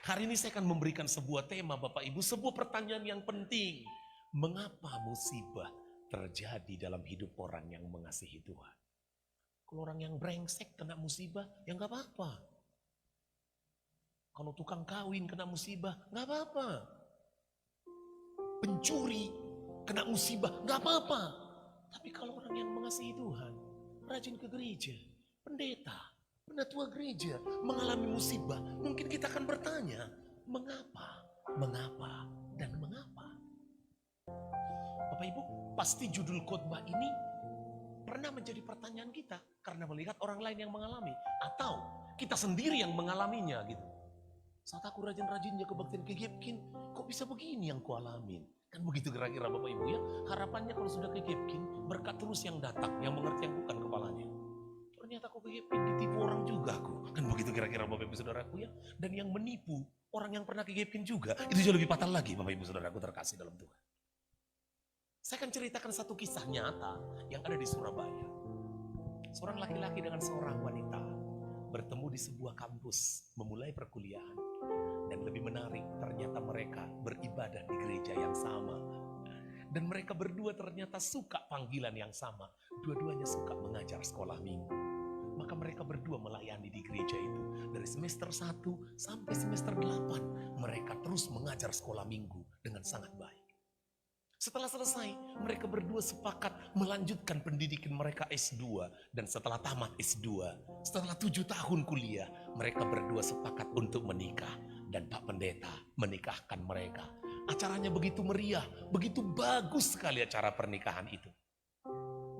Hari ini saya akan memberikan sebuah tema Bapak Ibu, sebuah pertanyaan yang penting. Mengapa musibah terjadi dalam hidup orang yang mengasihi Tuhan? Kalau orang yang brengsek kena musibah, ya nggak apa-apa. Kalau tukang kawin kena musibah, nggak apa-apa. Pencuri kena musibah, nggak apa-apa. Tapi kalau orang yang mengasihi Tuhan, rajin ke gereja, pendeta, penatua gereja mengalami musibah, mungkin kita akan bertanya, mengapa, dan mengapa? Bapak Ibu, pasti judul khotbah ini pernah menjadi pertanyaan kita karena melihat orang lain yang mengalami, atau kita sendiri yang mengalaminya gitu. Saat aku rajin-rajinnya kebaktian kegepkin, kok bisa begini yang kualamin? Kan begitu kira-kira Bapak Ibu ya. Harapannya kalau sudah kegepkin, berkat terus yang datang, yang mengerti yang bukan kepalanya. Ternyata aku kegepkin, ditipu orang juga aku. Kan begitu kira-kira Bapak Ibu Saudaraku ya. Dan yang menipu, orang yang pernah kegepkin juga, itu jauh lebih fatal lagi Bapak Ibu Saudaraku terkasih dalam Tuhan. Saya akan ceritakan satu kisah nyata yang ada di Surabaya. Seorang laki-laki dengan seorang wanita bertemu di sebuah kampus, memulai perkuliahan. Dan lebih menarik, ternyata mereka beribadah di gereja yang sama. Dan mereka berdua ternyata suka panggilan yang sama. Dua-duanya suka mengajar sekolah minggu. Maka mereka berdua melayani di gereja itu. Dari semester 1 sampai semester 8, mereka terus mengajar sekolah minggu dengan sangat baik. Setelah selesai, mereka berdua sepakat melanjutkan pendidikan mereka S2. Dan setelah tamat S2, setelah 7 tahun kuliah, mereka berdua sepakat untuk menikah. Dan Pak Pendeta menikahkan mereka. Acaranya begitu meriah, begitu bagus sekali acara pernikahan itu.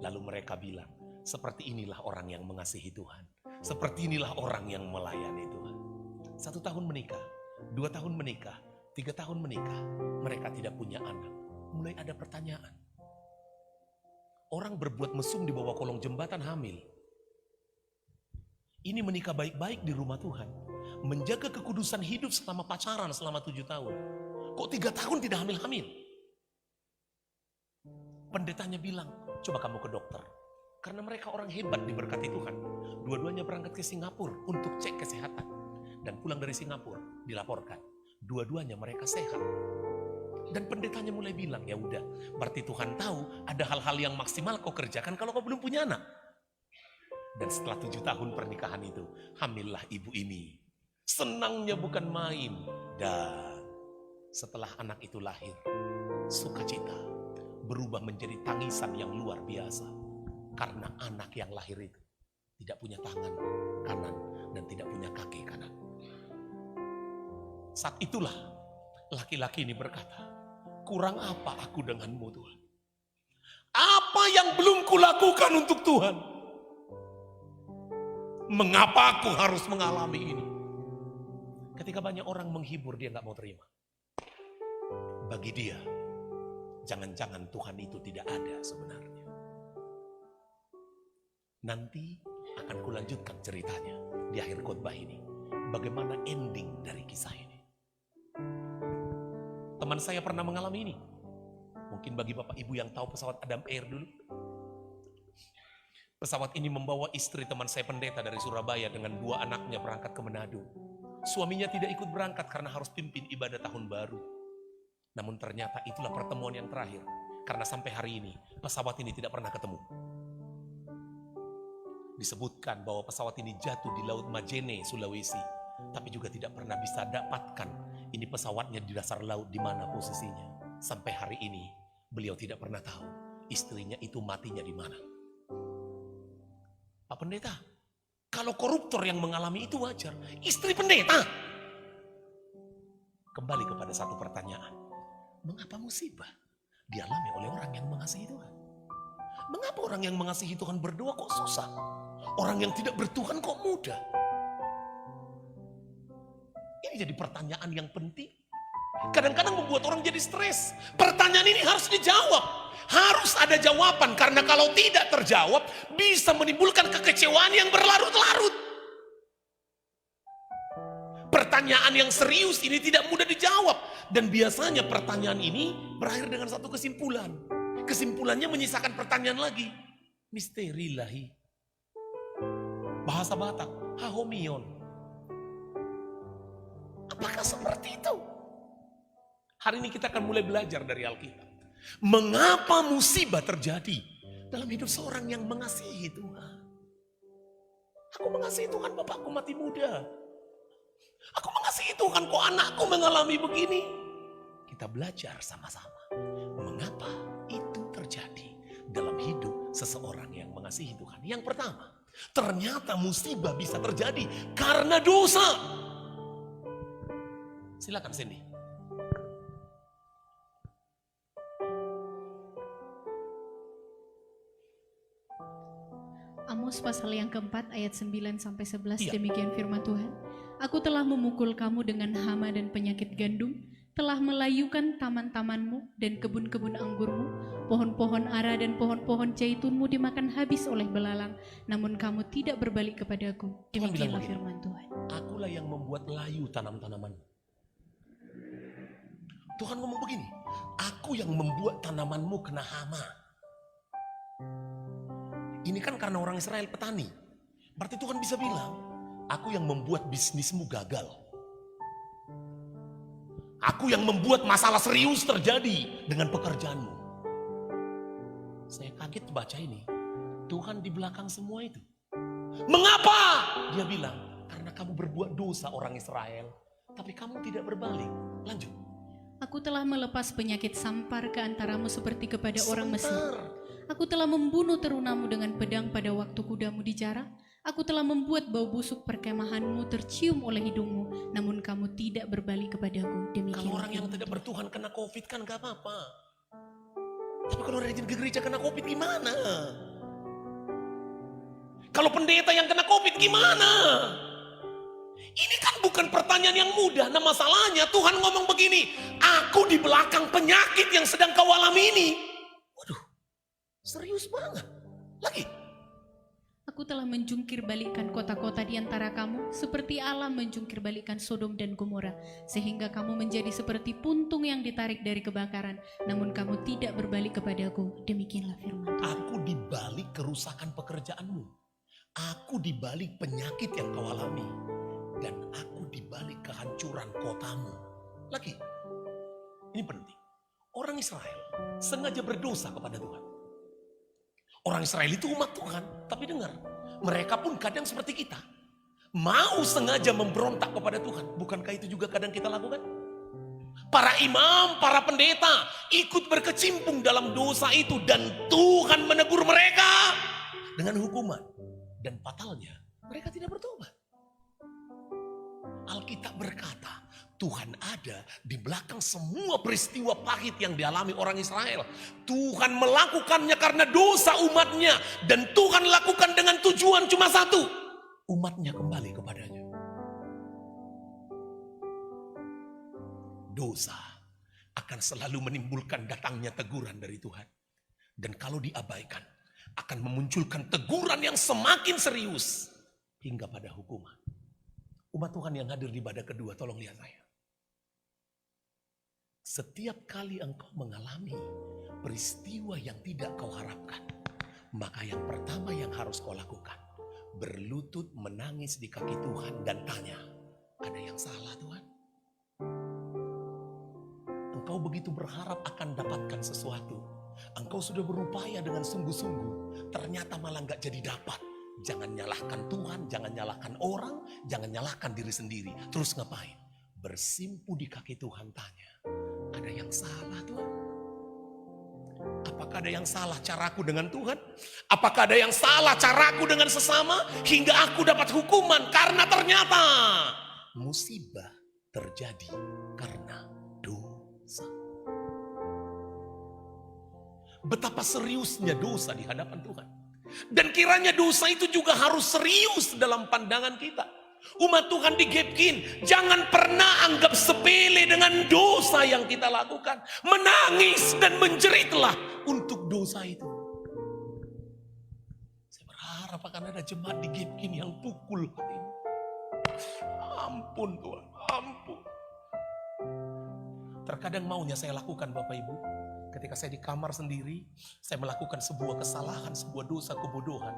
Lalu mereka bilang, seperti inilah orang yang mengasihi Tuhan. Seperti inilah orang yang melayani Tuhan. 1 tahun menikah, 2 tahun menikah, 3 tahun menikah. Mereka tidak punya anak. Mulai ada pertanyaan. Orang berbuat mesum di bawah kolong jembatan hamil. Ini menikah baik-baik di rumah Tuhan. Menjaga kekudusan hidup selama pacaran selama 7 tahun. Kok 3 tahun tidak hamil-hamil? Pendetanya bilang, coba kamu ke dokter. Karena mereka orang hebat diberkati Tuhan. Dua-duanya berangkat ke Singapura untuk cek kesehatan. Dan pulang dari Singapura dilaporkan. Dua-duanya mereka sehat. Dan pendetanya mulai bilang, ya udah, berarti Tuhan tahu ada hal-hal yang maksimal kau kerjakan kalau kau belum punya anak. Dan setelah 7 tahun pernikahan itu, hamillah ibu ini. Senangnya bukan main. Dan setelah anak itu lahir, sukacita berubah menjadi tangisan yang luar biasa. Karena anak yang lahir itu tidak punya tangan kanan dan tidak punya kaki kanan. Saat itulah laki-laki ini berkata, kurang apa aku denganmu Tuhan? Apa yang belum kulakukan untuk Tuhan? Mengapa aku harus mengalami ini? Ketika banyak orang menghibur, dia gak mau terima. Bagi dia, jangan-jangan Tuhan itu tidak ada sebenarnya. Nanti akan kulanjutkan ceritanya di akhir khotbah ini. Bagaimana ending dari kisah ini. Teman saya pernah mengalami ini. Mungkin bagi Bapak Ibu yang tahu pesawat Adam Air dulu. Pesawat ini membawa istri teman saya pendeta dari Surabaya dengan 2 anaknya berangkat ke Manado. Suaminya tidak ikut berangkat karena harus pimpin ibadah tahun baru. Namun ternyata itulah pertemuan yang terakhir. Karena sampai hari ini pesawat ini tidak pernah ketemu. Disebutkan bahwa pesawat ini jatuh di Laut Majene, Sulawesi. Tapi juga tidak pernah bisa dapatkan ini pesawatnya di dasar laut di mana posisinya. Sampai hari ini beliau tidak pernah tahu istrinya itu matinya di mana. Pak Pendeta, kalau koruptor yang mengalami itu wajar, istri pendeta. Kembali kepada satu pertanyaan. Mengapa musibah dialami oleh orang yang mengasihi Tuhan? Mengapa orang yang mengasihi Tuhan berdoa kok susah? Orang yang tidak bertuhan kok mudah? Ini jadi pertanyaan yang penting. Kadang-kadang membuat orang jadi stres. Pertanyaan ini harus dijawab. Harus ada jawaban, karena kalau tidak terjawab bisa menimbulkan kekecewaan yang berlarut-larut. Pertanyaan yang serius ini tidak mudah dijawab. Dan biasanya pertanyaan ini berakhir dengan satu kesimpulan. Kesimpulannya menyisakan pertanyaan lagi. Misteri lahi. Bahasa Batak, hahomion. Apakah seperti itu? Hari ini kita akan mulai belajar dari Alkitab. Mengapa musibah terjadi dalam hidup seorang yang mengasihi Tuhan? Aku mengasihi Tuhan, bapakku mati muda. Aku mengasihi Tuhan, kok anakku mengalami begini. Kita belajar sama-sama. Mengapa itu terjadi dalam hidup seseorang yang mengasihi Tuhan. Yang pertama, ternyata musibah bisa terjadi karena dosa. Silakan Cindy. Amos pasal yang keempat ayat 9 sampai 11 Iya. demikian firman Tuhan. Aku telah memukul kamu dengan hama dan penyakit gandum, telah melayukan taman-tamanmu dan kebun-kebun anggurmu, pohon-pohon ara dan pohon-pohon jaitunmu dimakan habis oleh belalang, namun kamu tidak berbalik kepadaku. Tuhan bilang Demikianlah begini, firman Tuhan. akulah yang membuat layu tanam-tanaman. Tuhan ngomong begini, aku yang membuat tanamanmu kena hama. Ini kan karena orang Israel petani. Berarti Tuhan bisa bilang, aku yang membuat bisnismu gagal. Aku yang membuat masalah serius terjadi dengan pekerjaanmu. Saya kaget baca ini. Tuhan di belakang semua itu. Mengapa? Dia bilang, karena kamu berbuat dosa orang Israel. Tapi kamu tidak berbalik. Lanjut. Aku telah melepas penyakit sampar ke antaramu seperti kepada orang Mesir. Sebentar. Aku telah membunuh terunamu dengan pedang pada waktu kudamu dijarah. Aku telah membuat bau busuk perkemahanmu tercium oleh hidungmu, namun kamu tidak berbalik kepadaku. Demikian. Kalau orang yang tidak bertuhan kena COVID kan gak apa-apa. Tapi kalau rajin ke gereja kena COVID gimana? Kalau pendeta yang kena COVID gimana? Ini kan bukan pertanyaan yang mudah. Nah masalahnya Tuhan ngomong begini, aku di belakang penyakit yang sedang kau alami ini. Waduh, serius banget. Lagi. Aku telah menjungkir balikkan kota-kota di antara kamu, seperti Allah menjungkir balikkan Sodom dan Gomora, sehingga kamu menjadi seperti puntung yang ditarik dari kebakaran, namun kamu tidak berbalik kepadaku. Demikianlah firman Tuhan. Aku di balik kerusakan pekerjaanmu. Aku di balik penyakit yang kau alami. Dan aku di balik kehancuran kotamu. Lagi, ini penting. Orang Israel sengaja berdosa kepada Tuhan. Orang Israel itu umat Tuhan, tapi dengar, mereka pun kadang seperti kita. Mau sengaja memberontak kepada Tuhan. Bukankah itu juga kadang kita lakukan? Para imam, para pendeta ikut berkecimpung dalam dosa itu. Dan Tuhan menegur mereka dengan hukuman. Dan fatalnya, mereka tidak bertobat. Alkitab berkata, Tuhan ada di belakang semua peristiwa pahit yang dialami orang Israel. Tuhan melakukannya karena dosa umatnya. Dan Tuhan lakukan dengan tujuan cuma satu. Umatnya kembali kepadanya. Dosa akan selalu menimbulkan datangnya teguran dari Tuhan. Dan kalau diabaikan, akan memunculkan teguran yang semakin serius. Hingga pada hukuman. Umat Tuhan yang hadir di ibadah kedua, tolong lihat saya. Setiap kali engkau mengalami peristiwa yang tidak kau harapkan, maka yang pertama yang harus kau lakukan, berlutut menangis di kaki Tuhan dan tanya, ada yang salah Tuhan? Engkau begitu berharap akan dapatkan sesuatu. Engkau sudah berupaya dengan sungguh-sungguh, ternyata malah gak jadi dapat. Jangan nyalahkan Tuhan, jangan nyalahkan orang, jangan nyalahkan diri sendiri. Terus ngapain? Bersimpu di kaki Tuhan, tanya, ada yang salah Tuhan? Apakah ada yang salah caraku dengan Tuhan? Apakah ada yang salah caraku dengan sesama? Hingga aku dapat hukuman karena ternyata musibah terjadi karena dosa. Betapa seriusnya dosa di hadapan Tuhan. Dan kiranya dosa itu juga harus serius dalam pandangan kita. Umat Tuhan di Gapkin, jangan pernah anggap sepele dengan dosa yang kita lakukan. Menangis dan menjeritlah untuk dosa itu. Saya berharap akan ada jemaat di Gapkin yang pukul hati ini. Ampun Tuhan, ampun. Terkadang maunya saya lakukan Bapak Ibu. Ketika saya di kamar sendiri, saya melakukan sebuah kesalahan, sebuah dosa, kebodohan.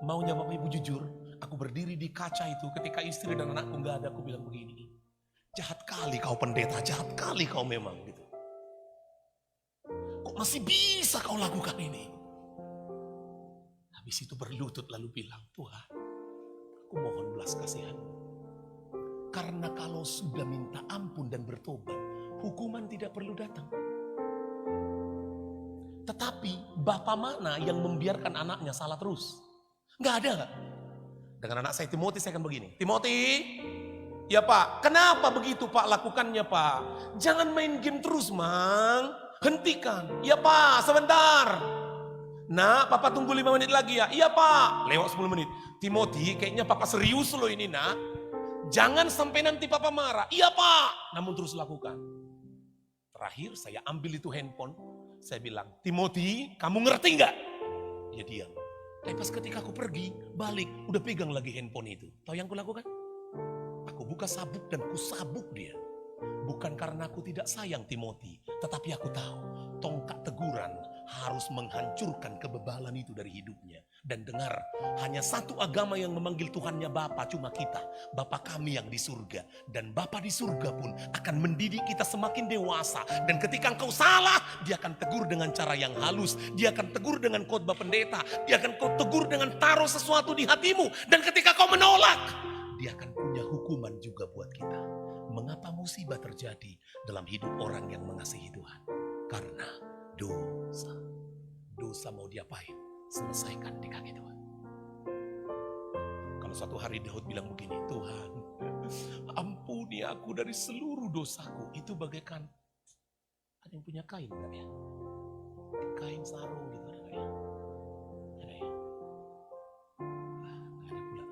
Maunya Bapak Ibu jujur, aku berdiri di kaca itu ketika istri dan anakku gak ada, aku bilang begini. Jahat kali kau pendeta, jahat kali kau memang gitu. Kok masih bisa kau lakukan ini? Habis itu berlutut lalu bilang, Tuhan, aku mohon belas kasihan. Karena kalau sudah minta ampun dan bertobat, hukuman tidak perlu datang. Tetapi bapak mana yang membiarkan anaknya salah terus? Nggak ada. Dengan anak saya Timothy saya akan begini. Timothy, ya Pak, kenapa begitu Pak lakukannya Pak? Jangan main game terus Mang, hentikan. Ya Pak, sebentar. Nah, Papa tunggu 5 menit lagi ya. Iya Pak, lewat 10 menit. Timothy, kayaknya Papa serius loh ini nak. Jangan sampai nanti Papa marah. Iya Pak, namun terus lakukan. Terakhir saya ambil itu handphone. Saya bilang, Timothy, kamu ngerti nggak? Dia diam. Tapi pas ketika aku pergi, balik, udah pegang lagi handphone itu. Tahu yang aku lakukan? Aku buka sabuk dan kusabuk dia. Bukan karena aku tidak sayang Timothy, tetapi aku tahu tongkat teguran harus menghancurkan kebebalan itu dari hidupnya. Dan dengar, hanya satu agama yang memanggil Tuhannya Bapa, cuma kita. Bapa kami yang di surga. Dan Bapa di surga pun akan mendidik kita semakin dewasa. Dan ketika engkau salah, dia akan tegur dengan cara yang halus. Dia akan tegur dengan khotbah pendeta. Dia akan tegur dengan taruh sesuatu di hatimu. Dan ketika kau menolak, dia akan punya hukuman juga buat kita. Mengapa musibah terjadi dalam hidup orang yang mengasihi Tuhan? Karena dosa. Dosa mau diapain? Selesaikan di kaki Tuhan. Kalau suatu hari Daud bilang begini, Tuhan, ampuni aku dari seluruh dosaku. Itu bagaikan, ada yang punya kain enggak ya? Kain sarung gitu ada enggak ya? Ada ya? Enggak ada pula.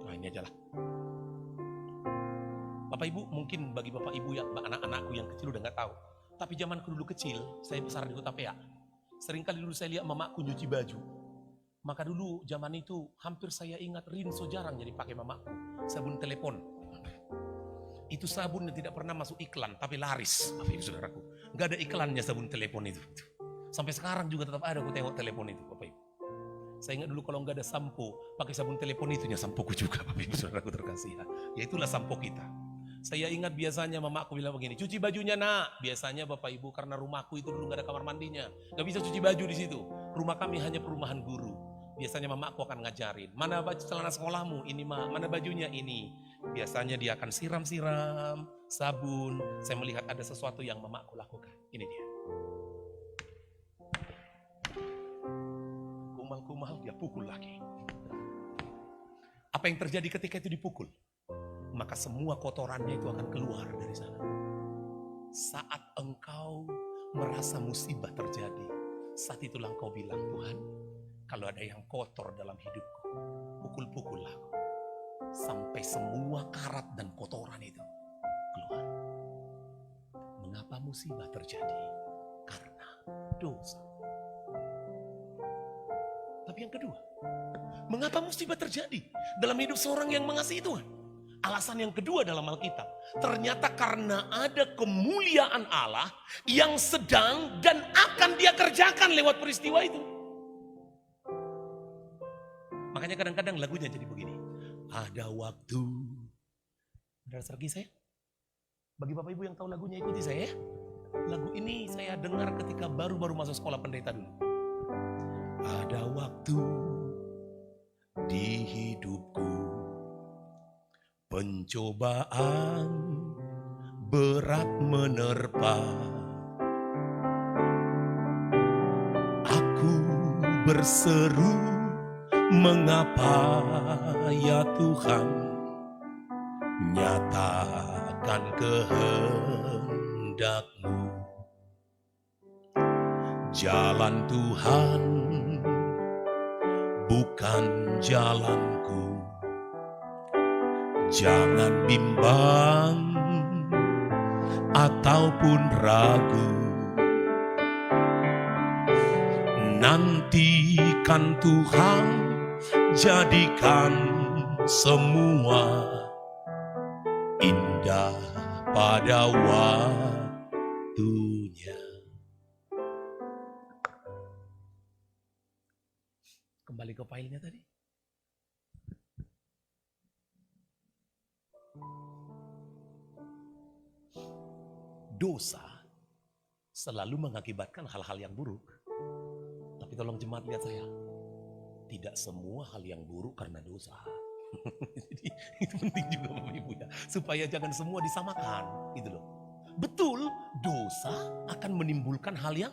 Nah ini aja lah. Bapak Ibu, mungkin bagi Bapak Ibu yang anak-anakku yang kecil udah nggak tahu. Tapi zamanku dulu kecil, saya besar di Kota Peak. Seringkali dulu saya lihat mamaku nyuci baju. Maka dulu zaman itu hampir saya ingat rinso jarang jadi pakai mamaku. Sabun telepon. Itu sabun yang tidak pernah masuk iklan, tapi laris. Bapak Ibu Saudaraku. Nggak ada iklannya sabun telepon itu. Sampai sekarang juga tetap ada aku tengok telepon itu Bapak Ibu. Saya ingat dulu kalau nggak ada sampo, pakai sabun telepon itunya sampoku juga Bapak Ibu Saudaraku terkasih ya. Ya itulah sampo kita. Saya ingat biasanya mama aku bilang begini, cuci bajunya nak. Biasanya Bapak Ibu karena rumahku itu dulu gak ada kamar mandinya. Gak bisa cuci baju di situ. Rumah kami hanya perumahan guru. Biasanya mama aku akan ngajarin, mana baju celana sekolahmu? Ini mah, mana bajunya? Ini. Biasanya dia akan siram-siram, sabun. Saya melihat ada sesuatu yang mama aku lakukan. Ini dia. Kumal-kumal dia pukul lagi. Apa yang terjadi ketika itu dipukul? Maka semua kotorannya itu akan keluar dari sana. Saat engkau merasa musibah terjadi, saat itulah engkau bilang, Tuhan, kalau ada yang kotor dalam hidupku, pukul-pukullah aku. Sampai semua karat dan kotoran itu keluar. Mengapa musibah terjadi? Karena dosa. Tapi yang kedua, mengapa musibah terjadi dalam hidup seorang yang mengasihi Tuhan? Alasan yang kedua dalam Alkitab, ternyata karena ada kemuliaan Allah yang sedang dan akan dia kerjakan lewat peristiwa itu. Makanya kadang-kadang lagunya jadi begini. Ada waktu. Benar lagi saya? Bagi Bapak Ibu yang tahu lagunya ikuti saya ya. Lagu ini saya dengar ketika baru-baru masuk sekolah pendeta dulu. Ada waktu di hidupku. Pencobaan berat menerpa. Aku berseru, mengapa ya Tuhan? Nyatakan kehendak-Mu. Jalan Tuhan bukan jalanku. Jangan bimbang ataupun ragu. Nantikan Tuhan jadikan semua indah pada waktunya. Kembali ke filenya tadi. dosa selalu mengakibatkan hal-hal yang buruk. Tapi tolong jemaat lihat saya, tidak semua hal yang buruk karena dosa. Jadi itu penting juga Bapak Ibu ya, supaya jangan semua disamakan gitu loh. Betul, dosa akan menimbulkan hal yang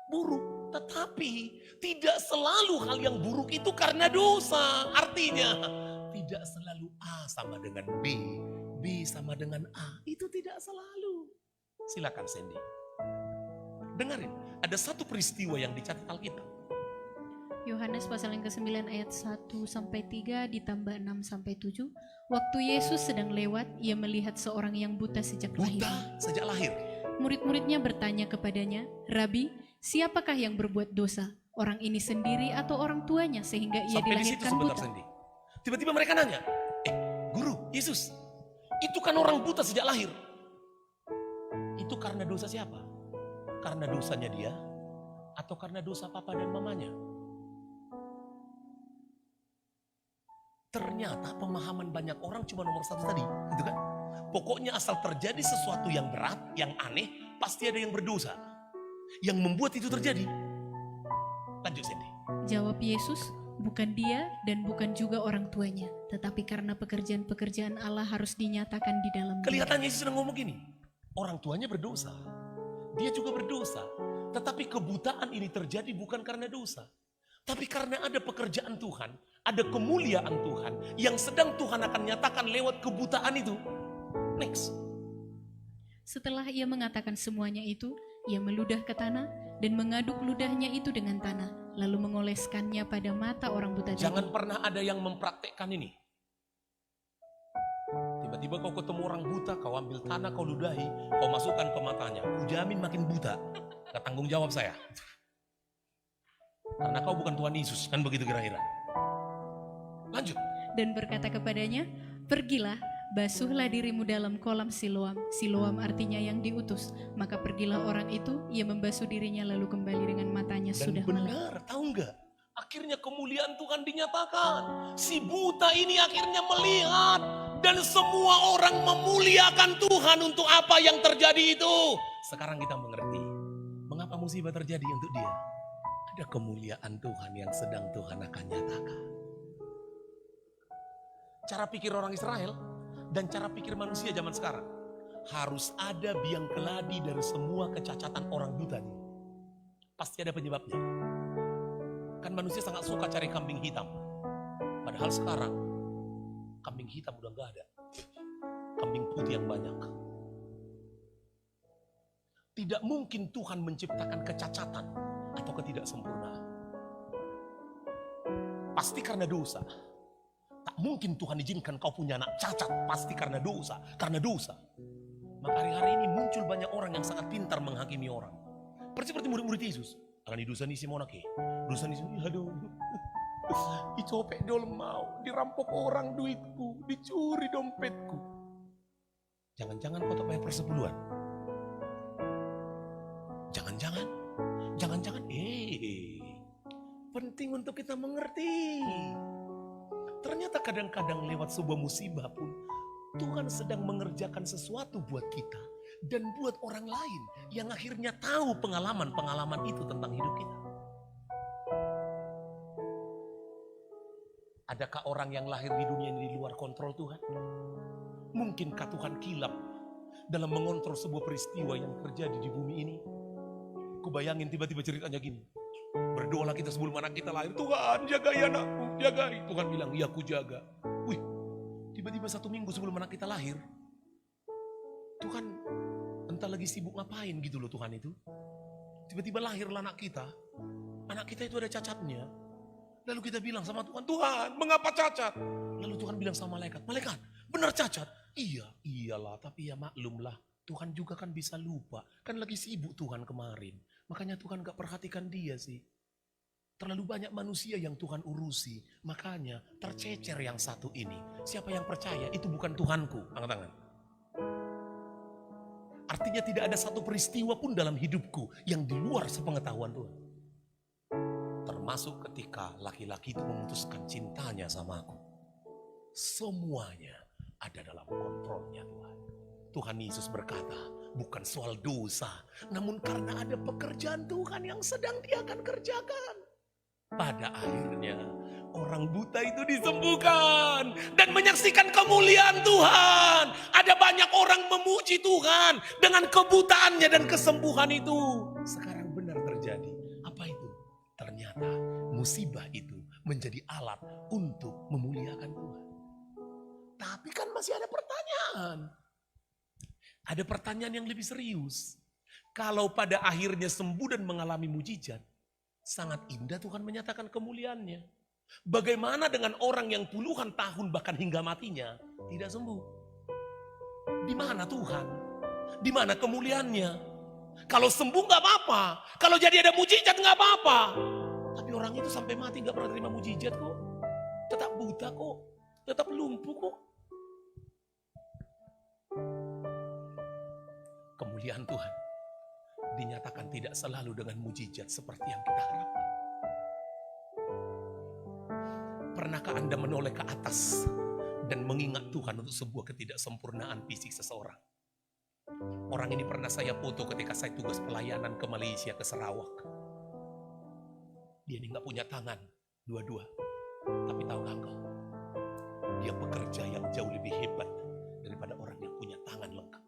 buruk, tetapi tidak selalu hal yang buruk itu karena dosa. Artinya tidak selalu A sama dengan B, B sama dengan A, itu tidak selalu. Silakan Sandy. Dengarin, ada satu peristiwa yang dicatat Alkitab. Yohanes pasal yang ke-9 ayat 1-3 ditambah 6-7. Waktu Yesus sedang lewat, ia melihat seorang yang buta sejak lahir. Buta sejak lahir. Murid-muridnya bertanya kepadanya, "Rabi, siapakah yang berbuat dosa? Orang ini sendiri atau orang tuanya sehingga ia Sampai di situ dilahirkan sebentar buta?" Sandy. Tiba-tiba mereka nanya, Guru, Yesus, itu kan orang buta sejak lahir. Itu karena dosa siapa? Karena dosanya dia atau karena dosa papa dan mamanya? Ternyata pemahaman banyak orang cuma nomor satu tadi, gitu kan? Pokoknya asal terjadi sesuatu yang berat, yang aneh, pasti ada yang berdosa. Yang membuat itu terjadi. Lanjut Sandy. Jawab Yesus, "Bukan dia dan bukan juga orang tuanya, tetapi karena pekerjaan-pekerjaan Allah harus dinyatakan di dalam dia." Kelihatannya Yesus sedang ngomong gini, orang tuanya berdosa, dia juga berdosa. Tetapi kebutaan ini terjadi bukan karena dosa, tapi karena ada pekerjaan Tuhan, ada kemuliaan Tuhan yang sedang Tuhan akan nyatakan lewat kebutaan itu. Next. Setelah ia mengatakan semuanya itu, ia meludah ke tanah dan mengaduk ludahnya itu dengan tanah, lalu mengoleskannya pada mata orang buta tadi. Jangan pernah ada yang mempraktekkan ini. Tiba-tiba kau ketemu orang buta, kau ambil tanah, kau ludahi, kau masukkan ke matanya. Ku jamin makin buta. Gak tanggung jawab saya. Karena kau bukan Tuhan Yesus, kan begitu kira-kira. Lanjut. Dan berkata kepadanya, "Pergilah, basuhlah dirimu dalam kolam Siloam." Siloam artinya yang diutus. Maka pergilah orang itu, ia membasuh dirinya lalu kembali dengan matanya Dan sudah melek. benar, tahu nggak? Akhirnya kemuliaan Tuhan dinyatakan. Si buta ini akhirnya melihat. Dan semua orang memuliakan Tuhan untuk apa yang terjadi itu. Sekarang kita mengerti. Mengapa musibah terjadi untuk dia? Ada kemuliaan Tuhan yang sedang Tuhan akan nyatakan. Cara pikir orang Israel dan cara pikir manusia zaman sekarang. Harus ada biang keladi dari semua kecacatan orang buta ini. Pasti ada penyebabnya. Kan manusia sangat suka cari kambing hitam. Padahal sekarang kambing hitam udah gak ada. Kambing putih yang banyak. Tidak mungkin Tuhan menciptakan kecacatan atau ketidaksempurnaan. Pasti karena dosa. Tak mungkin Tuhan izinkan kau punya anak cacat. Pasti karena dosa. Karena dosa. Maka hari-hari ini muncul banyak orang yang sangat pintar menghakimi orang. Seperti murid-murid Yesus. Akan dosa ni si monake. Dosa ni si, aduh. Dicopek dol mau, dirampok orang duitku, dicuri dompetku. Jangan-jangan kau tak bayar persepuluhan. Jangan-jangan, penting untuk kita mengerti. Ternyata kadang-kadang lewat sebuah musibah pun, Tuhan sedang mengerjakan sesuatu buat kita dan buat orang lain yang akhirnya tahu pengalaman-pengalaman itu tentang hidup kita. Adakah orang yang lahir di dunia ini di luar kontrol Tuhan? Mungkinkah Tuhan kilap dalam mengontrol sebuah peristiwa yang terjadi di bumi ini? Kubayangin tiba-tiba ceritanya gini. Berdoalah kita sebelum anak kita lahir. Tuhan jagai anakku, jagai. Tuhan bilang, ya aku jaga. Wih, tiba-tiba 1 minggu sebelum anak kita lahir. Tuhan entah lagi sibuk ngapain gitu loh Tuhan itu. Tiba-tiba lahirlah anak kita. Anak kita itu ada cacatnya. Lalu kita bilang sama Tuhan, Tuhan mengapa cacat? Lalu Tuhan bilang sama malaikat, malaikat benar cacat? Iya, iyalah tapi ya maklumlah. Tuhan juga kan bisa lupa. Kan lagi sibuk Tuhan kemarin. Makanya Tuhan gak perhatikan dia sih. Terlalu banyak manusia yang Tuhan urusi. Makanya tercecer yang satu ini. Siapa yang percaya itu bukan Tuhanku. Angkat tangan. Artinya tidak ada satu peristiwa pun dalam hidupku yang di luar sepengetahuan Tuhan. Termasuk ketika laki-laki itu memutuskan cintanya sama aku. Semuanya ada dalam kontrolnya Tuhan. Tuhan Yesus berkata, bukan soal dosa, namun karena ada pekerjaan Tuhan yang sedang dia akan kerjakan. Pada akhirnya orang buta itu disembuhkan dan menyaksikan kemuliaan Tuhan. Ada banyak orang memuji Tuhan dengan kebutaannya dan kesembuhan itu. Sekarang benar terjadi. Apa itu? Ternyata musibah itu menjadi alat untuk memuliakan Tuhan. Tapi kan masih ada pertanyaan. Ada pertanyaan yang lebih serius. Kalau pada akhirnya sembuh dan mengalami mujizat, sangat indah Tuhan menyatakan kemuliaannya. Bagaimana dengan orang yang puluhan tahun bahkan hingga matinya tidak sembuh? Di mana Tuhan? Di mana kemuliaannya? Kalau sembuh nggak apa-apa. Kalau jadi ada mujizat nggak apa-apa. Tapi orang itu sampai mati nggak pernah terima mujizat kok. Tetap buta kok. Tetap lumpuh kok. Kemuliaan Tuhan dinyatakan tidak selalu dengan mujizat seperti yang kita harapkan. Pernahkah Anda menoleh ke atas dan mengingat Tuhan untuk sebuah ketidaksempurnaan fisik seseorang? Orang ini pernah saya foto ketika saya tugas pelayanan ke Malaysia, ke Sarawak. Dia ini gak punya tangan, dua-dua. Tapi tahukah engkau? Dia pekerja yang jauh lebih hebat daripada orang yang punya tangan lengkap.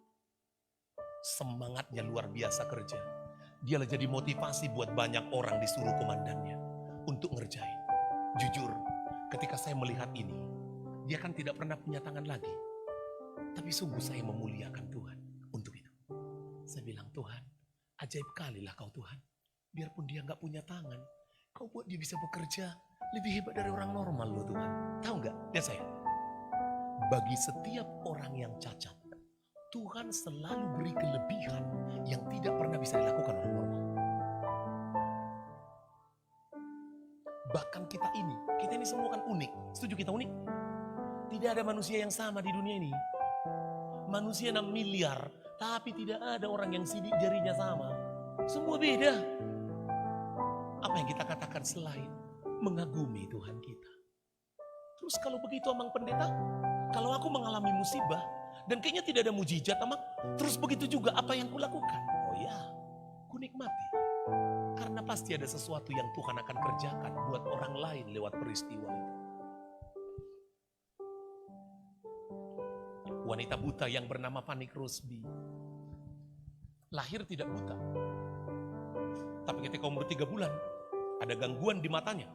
Semangatnya luar biasa kerja. Dia jadi motivasi buat banyak orang disuruh komandannya untuk ngerjain. Jujur, ketika saya melihat ini, dia kan tidak pernah punya tangan lagi. Tapi sungguh saya memuliakan Tuhan untuk itu. Saya bilang, Tuhan, ajaib kalilah kau Tuhan. Biarpun dia gak punya tangan, kau buat dia bisa bekerja lebih hebat dari orang normal loh Tuhan. Tahu gak? Lihat saya. Bagi setiap orang yang cacat, Tuhan selalu beri kelebihan yang tidak pernah bisa dilakukan orang normal. Bahkan kita ini semua kan unik. Setuju kita unik? Tidak ada manusia yang sama di dunia ini. Manusia 6 miliar, tapi tidak ada orang yang sidik jarinya sama. Semua beda. Apa yang kita katakan selain mengagumi Tuhan kita? Terus kalau begitu Amang Pendeta, kalau aku mengalami musibah, dan kayaknya tidak ada mujizat, Amang. Terus begitu juga apa yang kulakukan? Oh ya, ku nikmati. Karena pasti ada sesuatu yang Tuhan akan kerjakan buat orang lain lewat peristiwa itu. Wanita buta yang bernama Fanny Crosby lahir tidak buta. Tapi ketika umur 3 bulan, ada gangguan di matanya.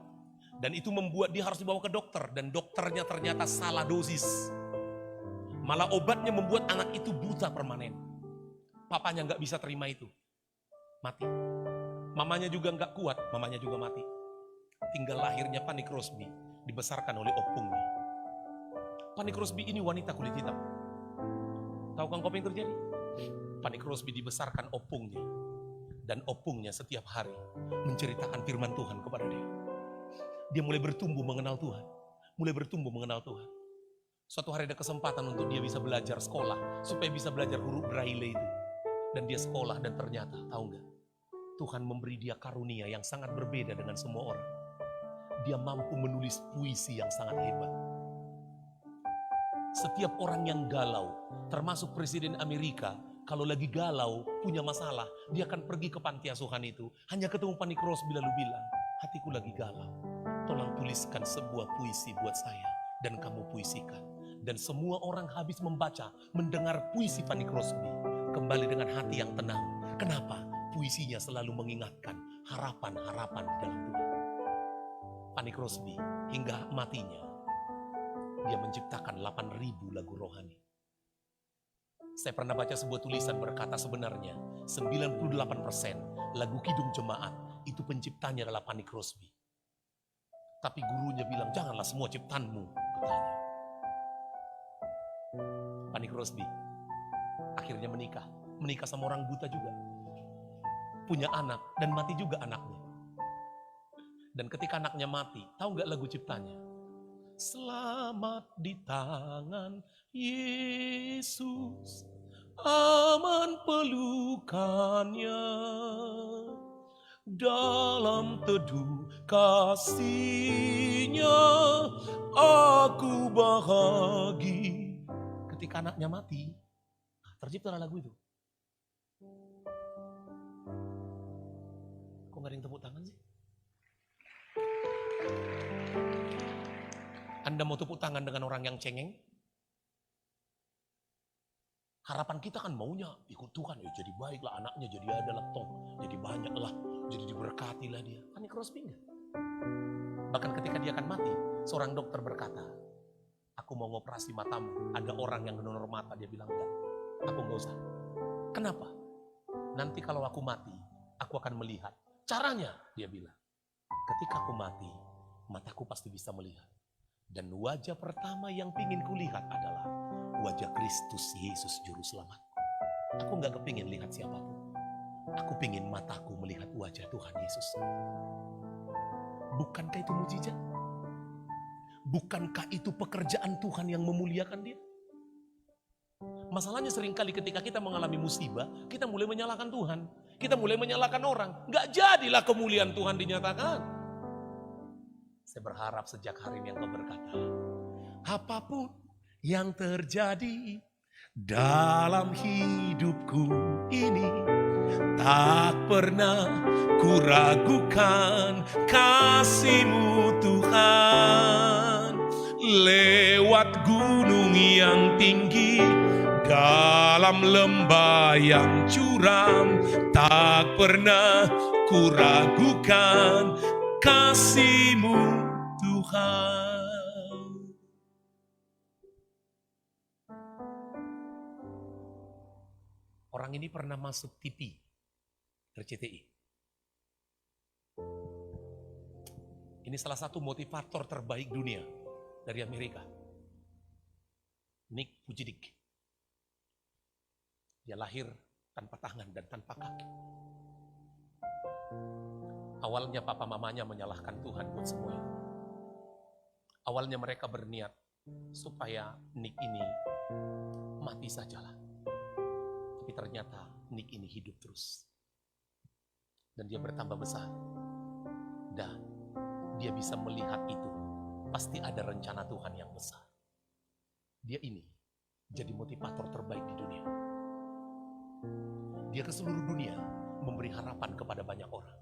Dan itu membuat dia harus dibawa ke dokter. Dan dokternya ternyata salah dosis. Malah obatnya membuat anak itu buta permanen. Papanya gak bisa terima itu. Mati. Mamanya juga gak kuat, mamanya juga mati. Tinggal lahirnya Fanny Crosby, dibesarkan oleh opungnya. Fanny Crosby ini wanita kulit hitam. Tahu kan apa yang terjadi? Fanny Crosby dibesarkan opungnya. Dan opungnya setiap hari menceritakan firman Tuhan kepada dia. Dia mulai bertumbuh mengenal Tuhan. Mulai bertumbuh mengenal Tuhan. Suatu hari ada kesempatan untuk dia bisa belajar sekolah. Supaya bisa belajar huruf Braille itu. Dan dia sekolah dan ternyata, tahu gak? Tuhan memberi dia karunia yang sangat berbeda dengan semua orang. Dia mampu menulis puisi yang sangat hebat. Setiap orang yang galau, termasuk Presiden Amerika, kalau lagi galau, punya masalah, dia akan pergi ke panti asuhan itu. Hanya ketemu Fanny Crosby lalu bilang, hatiku lagi galau. Tolong tuliskan sebuah puisi buat saya. Dan kamu puisikan. Dan semua orang habis membaca, mendengar puisi Fanny Crosby. Kembali dengan hati yang tenang. Kenapa? Puisinya selalu mengingatkan harapan-harapan di dalam Tuhan. Fanny Crosby hingga matinya, dia menciptakan 8.000 lagu rohani. Saya pernah baca sebuah tulisan berkata sebenarnya 98% lagu kidung jemaat itu penciptanya adalah Fanny Crosby. Tapi gurunya bilang, janganlah semua ciptaanmu, katanya. Fanny Crosby akhirnya menikah sama orang buta juga. Punya anak dan mati juga anaknya. Dan ketika anaknya mati, tahu gak lagu ciptanya? Selamat di tangan Yesus, aman pelukannya, dalam teduh kasihnya aku bahagia. Ketika anaknya mati, terciptalah lagu itu. Kok nggak ada yang tepuk tangan sih? Anda mau tepuk tangan dengan orang yang cengeng? Harapan kita kan maunya ikut Tuhan, ya jadi baiklah anaknya, jadi adalah toh, jadi banyaklah, jadi diberkatilah dia. Kan cross pinggan. Bahkan ketika dia akan mati, seorang dokter berkata, aku mau ngoperasi matamu. Ada orang yang donor mata, dia bilang enggak, aku enggak usah. Kenapa? Nanti kalau aku mati, aku akan melihat. Caranya, dia bilang, ketika aku mati, mataku pasti bisa melihat. Dan wajah pertama yang pingin kulihat adalah wajah Kristus Yesus Juru Selamat. Aku enggak kepingin lihat siapapun. Aku pingin mataku melihat wajah Tuhan Yesus. Bukankah itu mujizat? Bukankah itu pekerjaan Tuhan yang memuliakan dia? Masalahnya seringkali ketika kita mengalami musibah, kita mulai menyalahkan Tuhan. Kita mulai menyalahkan orang. Nggak jadilah kemuliaan Tuhan dinyatakan. Saya berharap sejak hari ini engkau berkata, apapun yang terjadi dalam hidupku ini, tak pernah kuragukan kasih-Mu Tuhan. Lewat gunung yang tinggi, dalam lembah yang curam, tak pernah kuragukan kasih-Mu Tuhan. Orang ini pernah masuk TV RCTI. Ini salah satu motivator terbaik dunia dari Amerika. Nick Vujicic. Dia lahir tanpa tangan dan tanpa kaki. Awalnya papa mamanya menyalahkan Tuhan buat semua itu. Awalnya mereka berniat supaya Nick ini mati sajalah. Tapi ternyata Nick ini hidup terus. Dan dia bertambah besar. Dan dia bisa melihat itu. Pasti ada rencana Tuhan yang besar. Dia ini jadi motivator terbaik di dunia. Dia ke seluruh dunia memberi harapan kepada banyak orang.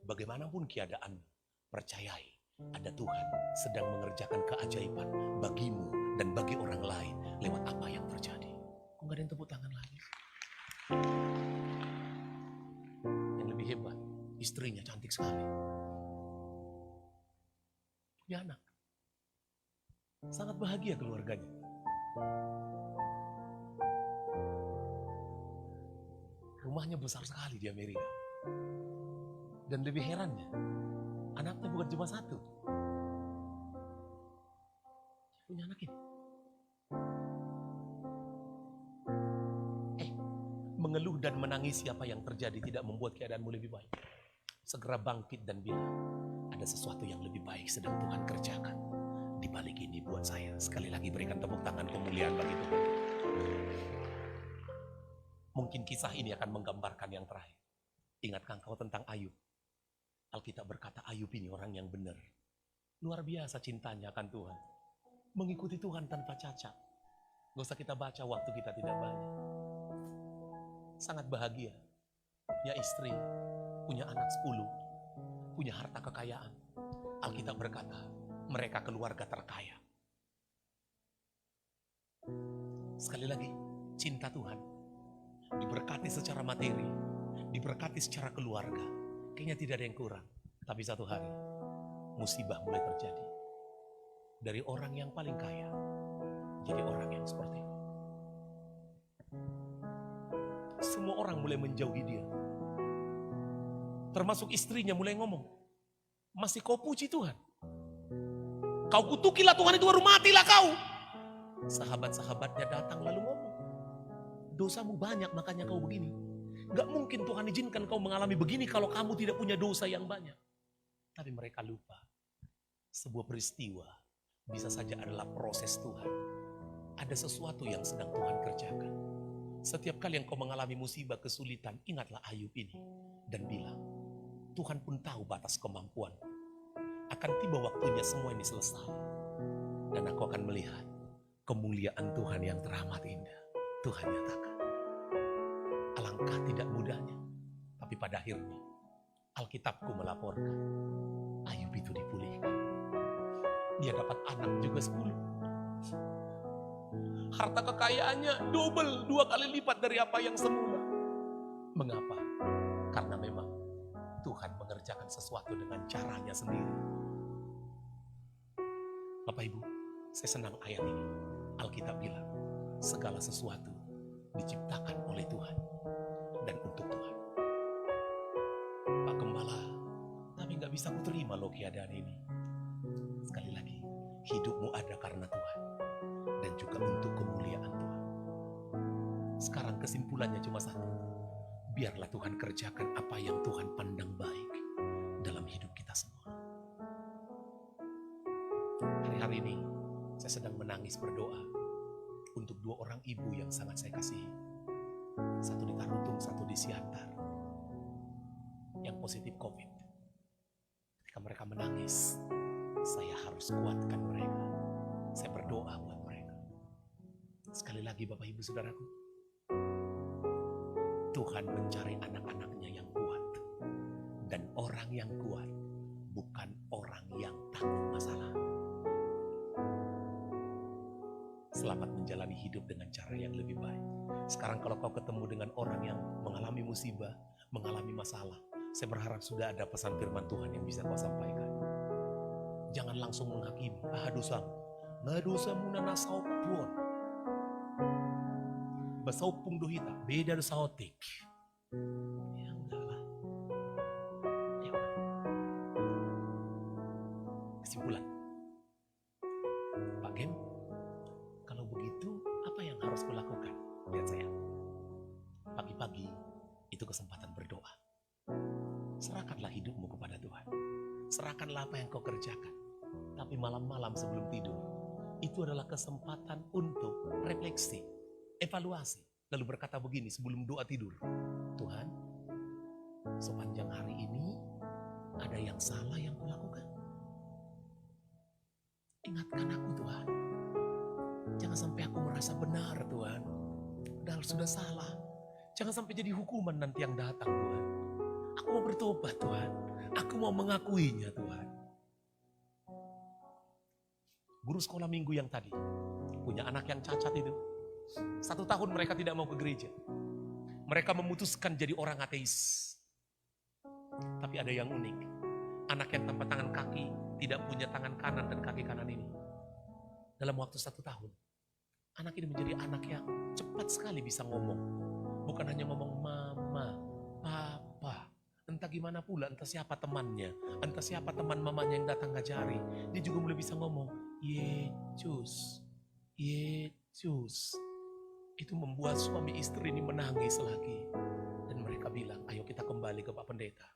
Bagaimanapun keadaan, percayai ada Tuhan sedang mengerjakan keajaiban bagimu dan bagi orang lain lewat apa yang terjadi. Kok gak ada yang tepuk tangan lagi? Yang lebih hebat, istrinya cantik sekali. Punya anak. Sangat bahagia keluarganya. Rumahnya besar sekali di Amerika. Dan lebih herannya, anaknya bukan cuma satu. Dia punya anak ini. Mengeluh dan menangis siapa yang terjadi tidak membuat keadaanmu lebih baik. Segera bangkit dan bilang, ada sesuatu yang lebih baik sedang Tuhan kerjakan. Di balik ini buat saya. Sekali lagi berikan tepuk tangan kemuliaan bagi Tuhan. Mungkin kisah ini akan menggambarkan yang terakhir. Ingatkah engkau tentang Ayub? Alkitab berkata Ayub ini orang yang benar. Luar biasa cintanya akan Tuhan. Mengikuti Tuhan tanpa cacat. Gak usah kita baca waktu kita tidak banyak. Sangat bahagia. Punya istri, punya anak 10, punya harta kekayaan. Alkitab berkata mereka keluarga terkaya. Sekali lagi, cinta Tuhan. Diberkati secara materi, diberkati secara keluarga. Kayaknya tidak ada yang kurang. Tapi satu hari, musibah mulai terjadi. Dari orang yang paling kaya, jadi orang yang seperti itu. Semua orang mulai menjauhi dia. Termasuk istrinya mulai ngomong, masih kau puji Tuhan? Kau kutukilah Tuhan itu baru matilah kau. Sahabat-sahabatnya datang lalu ngomong, dosamu banyak makanya kau begini. Gak mungkin Tuhan izinkan kau mengalami begini kalau kamu tidak punya dosa yang banyak. Tapi mereka lupa, sebuah peristiwa bisa saja adalah proses Tuhan. Ada sesuatu yang sedang Tuhan kerjakan. Setiap kali yang kau mengalami musibah, kesulitan, ingatlah Ayub ini. Dan bilang, Tuhan pun tahu batas kemampuan. Akan tiba waktunya semua ini selesai. Dan aku akan melihat kemuliaan Tuhan yang teramat indah. Tuhan nyatakan. Alangkah Alangkah tidak mudahnya. Tapi pada akhirnya Alkitabku melaporkan Ayub itu dipulihkan. Dia dapat anak juga 10. Harta kekayaannya double, 2 kali lipat dari apa yang semula. Mengapa? Karena memang Tuhan mengerjakan sesuatu dengan caranya sendiri. Bapak Ibu, saya senang ayat ini. Alkitab bilang, segala sesuatu diciptakan oleh Tuhan dan untuk Tuhan. Pak Gembala, tapi gak bisa ku terima loh keadaan ini. Sekali lagi, hidupmu ada karena Tuhan dan juga untuk kemuliaan Tuhan. Sekarang kesimpulannya cuma satu. Biarlah Tuhan kerjakan apa yang Tuhan pandang baik dalam hidup kita semua. Hari-hari ini saya sedang menangis berdoa untuk 2 orang ibu yang sangat saya kasihi. Satu di Tarutung, satu di Siantar. Yang positif COVID. Ketika mereka menangis, saya harus kuatkan mereka. Saya berdoa buat mereka. Sekali lagi Bapak Ibu Saudaraku, Tuhan mencari anak-anaknya yang kuat. Dan orang yang kuat bukan orang yang tanggung masalah. Selamat menjalani hidup dengan cara yang lebih baik. Sekarang kalau kau ketemu dengan orang yang mengalami musibah, mengalami masalah, saya berharap sudah ada pesan firman Tuhan yang bisa kau sampaikan. Jangan langsung menghakimi. Dosamu. Ngadosamu na nasaupun. Basaupung dohita. Beda dosaotik. Ya enggak lah. Ya udah. Kesimpulan. Pak Gem, kalau begitu apa yang harus kulakukan? Lihat saya. Pagi-pagi itu kesempatan berdoa. Serahkanlah hidupmu kepada Tuhan. Serahkanlah apa yang kau kerjakan. Tapi malam-malam sebelum tidur, itu adalah kesempatan untuk refleksi, evaluasi. Lalu berkata begini sebelum doa tidur. Tuhan, sepanjang hari ini ada yang salah yang kulakukan. Ingatkan aku Tuhan. Jangan sampai aku merasa benar Tuhan. Padahal sudah salah. Jangan sampai jadi hukuman nanti yang datang Tuhan. Aku mau bertobat Tuhan. Aku mau mengakuinya Tuhan. Guru sekolah minggu yang tadi punya anak yang cacat itu. 1 tahun mereka tidak mau ke gereja. Mereka memutuskan jadi orang ateis. Tapi ada yang unik. Anak yang tanpa tangan kaki, tidak punya tangan kanan dan kaki kanan ini. Dalam waktu 1 tahun, anak ini menjadi anak yang cepat sekali bisa ngomong. Bukan hanya ngomong mama, papa. Entah gimana pula, entah siapa temannya. Entah siapa teman mamanya yang datang ngajari. Dia juga mulai bisa ngomong, Yesus, Yesus. Itu membuat suami istri ini menangis lagi. Dan mereka bilang, ayo kita kembali ke Pak Pendeta.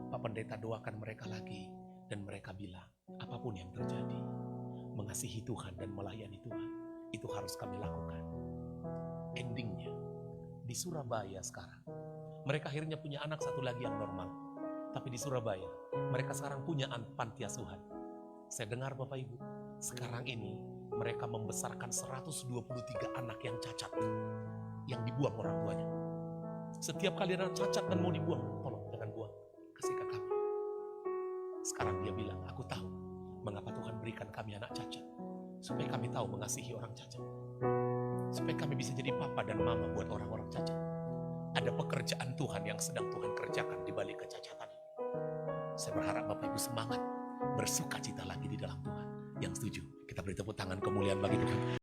Pak Pendeta doakan mereka lagi. Dan mereka bilang, apapun yang terjadi, mengasihi Tuhan dan melayani Tuhan, itu harus kami lakukan. Endingnya, di Surabaya sekarang, mereka akhirnya punya anak satu lagi yang normal. Tapi di Surabaya, mereka sekarang punya panti asuhan. Saya dengar Bapak Ibu, sekarang ini mereka membesarkan 123 anak yang cacat, yang dibuang orang tuanya. Setiap kali anak cacat dan mau dibuang, tolong jangan buang, kasih ke kami. Sekarang dia bilang, aku tahu mengapa Tuhan berikan kami anak cacat, supaya kami tahu mengasihi orang cacat, supaya kami bisa jadi papa dan mama buat orang-orang cacat. Ada pekerjaan Tuhan yang sedang Tuhan kerjakan di balik kecacatan ini. Saya berharap Bapak Ibu semangat, bersuka cita lagi di dalam Tuhan. Yang setuju, kita beri tepuk tangan kemuliaan bagi Tuhan.